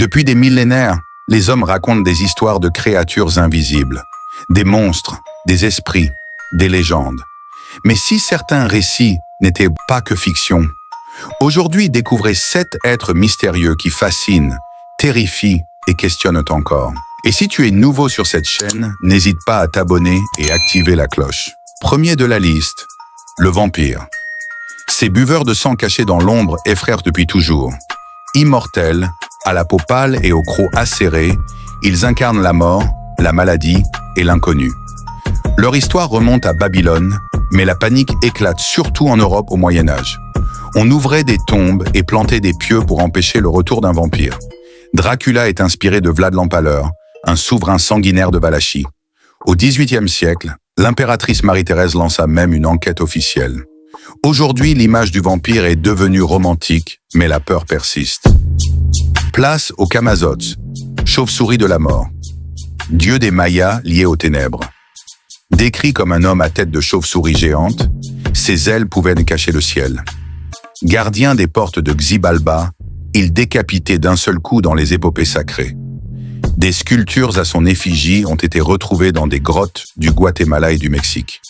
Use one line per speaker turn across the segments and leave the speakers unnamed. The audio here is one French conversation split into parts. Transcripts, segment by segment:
Depuis des millénaires, les hommes racontent des histoires de créatures invisibles, des monstres, des esprits, des légendes. Mais si certains récits n'étaient pas que fiction, aujourd'hui découvrez 7 êtres mystérieux qui fascinent, terrifient et questionnent encore. Et si tu es nouveau sur cette chaîne, n'hésite pas à t'abonner et activer la cloche. Premier de la liste, le vampire. Ces buveurs de sang cachés dans l'ombre effraient depuis toujours. Immortels, à la peau pâle et au croc acéré, ils incarnent la mort, la maladie et l'inconnu. Leur histoire remonte à Babylone, mais la panique éclate surtout en Europe au Moyen-Âge. On ouvrait des tombes et plantait des pieux pour empêcher le retour d'un vampire. Dracula est inspiré de Vlad l'Empaleur, un souverain sanguinaire de Valachie. Au XVIIIe siècle, l'impératrice Marie-Thérèse lança même une enquête officielle. Aujourd'hui, l'image du vampire est devenue romantique, mais la peur persiste. Place au Camazotz, chauve-souris de la mort. Dieu des Mayas lié aux ténèbres. Décrit comme un homme à tête de chauve-souris géante, ses ailes pouvaient cacher le ciel. Gardien des portes de Xibalba, il décapitait d'un seul coup dans les épopées sacrées. Des sculptures à son effigie ont été retrouvées dans des grottes du Guatemala et du Mexique.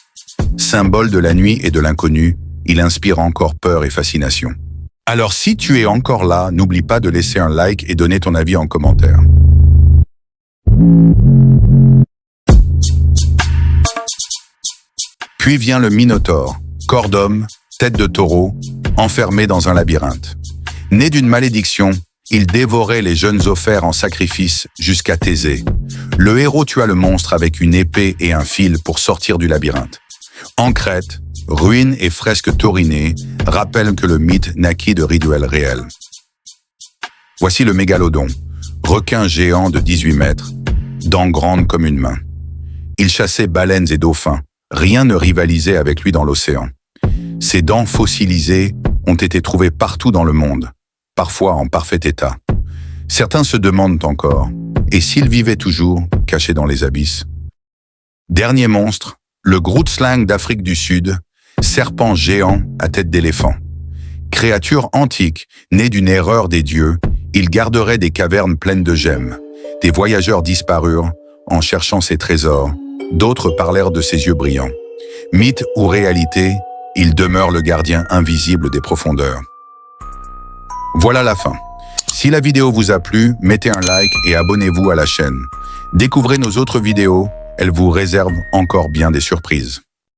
Symbole de la nuit et de l'inconnu, il inspire encore peur et fascination. Alors si tu es encore là, n'oublie pas de laisser un like et donner ton avis en commentaire. Puis vient le Minotaure, corps d'homme, tête de taureau, enfermé dans un labyrinthe. Né d'une malédiction, il dévorait les jeunes ophères en sacrifice jusqu'à Thésée. Le héros tua le monstre avec une épée et un fil pour sortir du labyrinthe. En Crète, ruines et fresques taurinées rappellent que le mythe naquit de rituels réels. Voici le mégalodon, requin géant de 18 mètres, dents grandes comme une main. Il chassait baleines et dauphins, rien ne rivalisait avec lui dans l'océan. Ses dents fossilisées ont été trouvées partout dans le monde, parfois en parfait état. Certains se demandent encore, et s'il vivait toujours, caché dans les abysses? Dernier monstre, le Grootslang d'Afrique du Sud, serpent géant à tête d'éléphant. Créature antique, née d'une erreur des dieux, il garderait des cavernes pleines de gemmes. Des voyageurs disparurent en cherchant ses trésors, d'autres parlèrent de ses yeux brillants. Mythe ou réalité, il demeure le gardien invisible des profondeurs. Voilà la fin. Si la vidéo vous a plu, mettez un like et abonnez-vous à la chaîne. Découvrez nos autres vidéos, elles vous réservent encore bien des surprises.